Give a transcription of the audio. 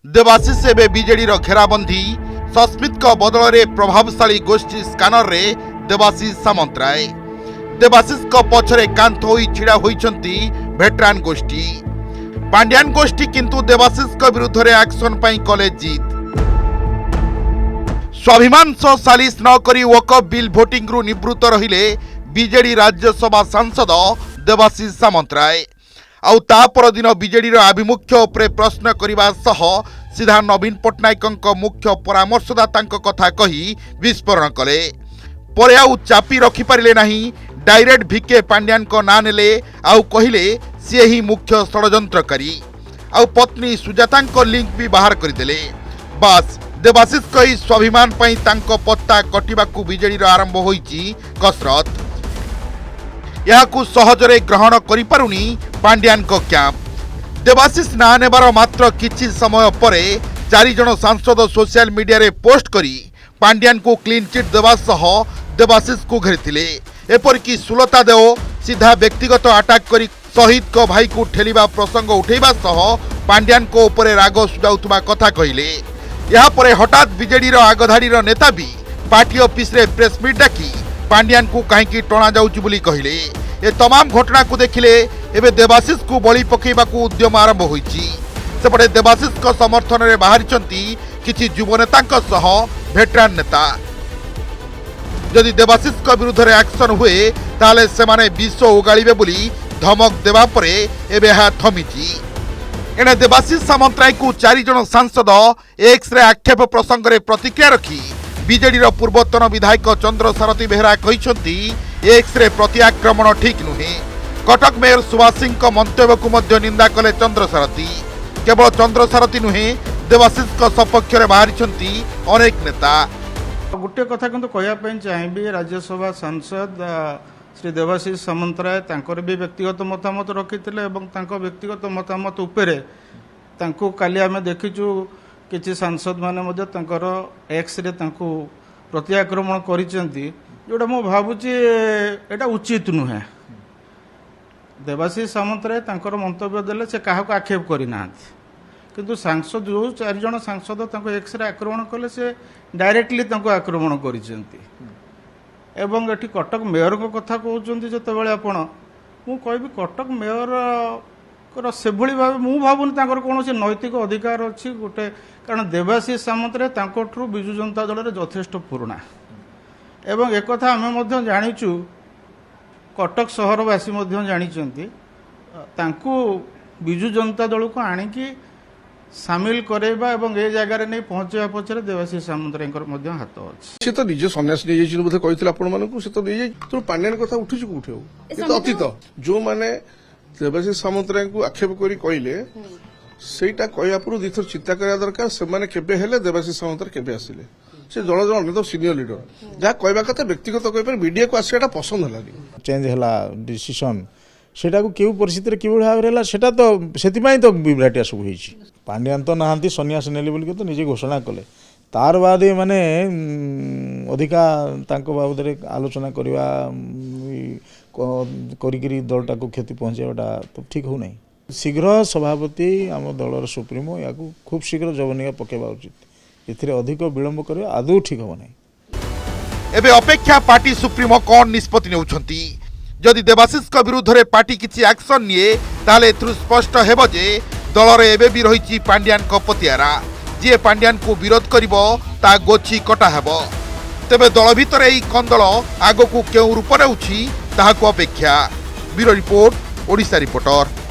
देवाशीष एवं बीजेडी घेराबंदी सस्मित बदल में प्रभावशाली गोष्ठी स्कानर रे देवाशीष सामंतराय देवाशीष पछरे कांथ होई छिड़ा होइछंती भेटरान गोष्ठी पांड्यान गोष्ठी किंतु देवाशीष विरुद्ध रे एक्शन पाई कले जीत स्वाभिमान सह सालिस न करी वकफ बिल भोटिंग रु निवृत्त रहिले बीजेडी राज्यसभा सांसद देवाशीष सामंतराय आउ ता परदिन बीजेडी आभिमुख्य उपरे प्रश्न करिबा सह सीधा नवीन पट्टनायक मुख्य परामर्शदाता कथा कही विस्फोरण कले परे आउ चापी रखि पारिले नाही डायरेक्ट भिके पांड्यान को ना नेले आउ कहिले से ही मुख्य षड्यंत्रकारी आउ पत्नी सुजाता लिंक भी बाहर करदेले बस देवाशीष कही स्वाभिमान पई तांको पत्ता कटिबाकू बीजेडी आरंभ होईची कसरत याकू सहजरे ग्रहण करि पारुनी पांड्यान को कैंप देवाशीष ना नेबार मात्र किछि समय परे 4 जन सांसद सोशल मीडिया रे पोस्ट करी पांड्यान को क्लीन चिट देवा सह देवाशीष को घेरिथिले एपरिकी सुलता देव सीधा व्यक्तिगत अटैक करी शहीद को भाई को ठेलिबा प्रसंग उठेबा सह पांड्यान को ऊपर राग सुझाउथुबा कथा कहिले यहाँ पर हठात बीजेडी आगधाड़ी नेता भी पार्टी ऑफिस रे प्रेस मीट डाकी पांड्यान को कहीं टणा जाउची बोली कहिले ए तमाम घटना को देखिले एबे देवाशीष को बळी पकेबाकू उद्यम आरंभ होईची सेपटे देवाशीष को समर्थन रे बाहरिचंती किछि युव नेतांक सह भेटरान नेता जदि देवाशीष को विरुद्ध रे एक्शन हुए ताले सेमाने विष उगाड़िबे बोली धमक देवा परे एबे हा थमिची एने देवाशीष सामंतराय को 4 जन सांसद एक्स रे आक्षेप प्रसंग रे प्रतिक्रिया रखी बीजेडी पूर्वतन विधायक चंद्र सारथी बेहरा कहिसंती एक्स रे प्रति आक्रमण ठीक नुहे कटक मेयर सुभाष सिंह मंतव्य को मध्य निंदा कले चंद्र सारथी केवल चंद्र सारथी नुहे देवाशीष सपक्ष रे बाहरिसंती अनेक नेता गोटे कथा किंतु कहवाई चाहिए राज्यसभा सांसद श्री देवाशीष सामंतराय तांकर भी व्यक्तिगत मतामत रखी व्यक्तिगत मतामत उपरे काली आम देखीचु किसी सांसद माने एक्स रे प्रति आक्रमण करिसेंती जोटा मु भावुची एटा उचित नुहे देवाशीष सामंतराय तांकर मंतव्य देले से काहाको आक्षेप करिना किंतु सांसद जो 4 जन सांसद एक्स रे आक्रमण कले से डायरेक्टली आक्रमण करिसेंती एवं एटी कटक मेयर को कथा कहते जितेबाला आपण मु कहबी कटक मेयर से भाव मु भावुनी कौन नैतिक अधिकार अच्छी गोटे कारण देवाशीष सामंतराय तांकोठू विजु जनता दल में यथेष्ट पुराणा एवं एक कथा आम जाचु कटक सहरवासी जानी विजु जनता दल को आणिकी सामिल करेबा एवं ए जगह नहीं पहुंचा पछरे देवाशीष सामंतराय हाथ अच्छे से तो निज सन्यास नहीं जाइए बोधे कही आपण मानक से तो नहीं जाए तो पांड्यान कथा उठुची कोठी हो ये तो अतीत जो माने देवाशीष सामंतराय को आक्षेप करी कहले सेटा कहया पूर्व दिथर चिंता करा दरकार से माने केबे हेले देवाशीष सामंतराय केबे आसिले से दल जन अन्य सीनियर लीडर जहाँ कहवा कथा व्यक्तिगत कह मीडिया को आसाटा पसंद है चेंज है डिसीजन सेटा को केउ परिस्थिति रे किबो भाव रेला सेटा तो सेतिमाई तो बिभ्राटिया सब होईची पांड्यान तो नाहांती सन्यास नेली बोली तो निजे घोषणा कले तार बाद माने अधिका तांको बाबदरे आलोचना करवा करी दलटा को क्षति पहुंचाटा तो ठीक हो नहीं शीघ्र सभापति आम दलर सुप्रीमो या खूब शीघ्र जवनिका पकेबा उचित एथिरे अधिक विलंब करे आदौ ठीक हो नहीं एबे अपेक्षा पार्टी सुप्रीमो कौन निष्पत्ति नेउछंती जदि देवाशीष विरुद्ध रे पार्टी किछि एक्शन निये ताले एथुरु स्पष्ट हेबो जे दलर एबे भी रहिछि पांड्यान को पतियारा जे पांड्यान को विरोध करिवो ता गोछि कटा हेबो तेबे दल भितर एई कंदल आगो को केउ रूप नेउछि ताहाको अपेक्षा ब्यूरो रिपोर्ट ओडिशा रिपोर्टर।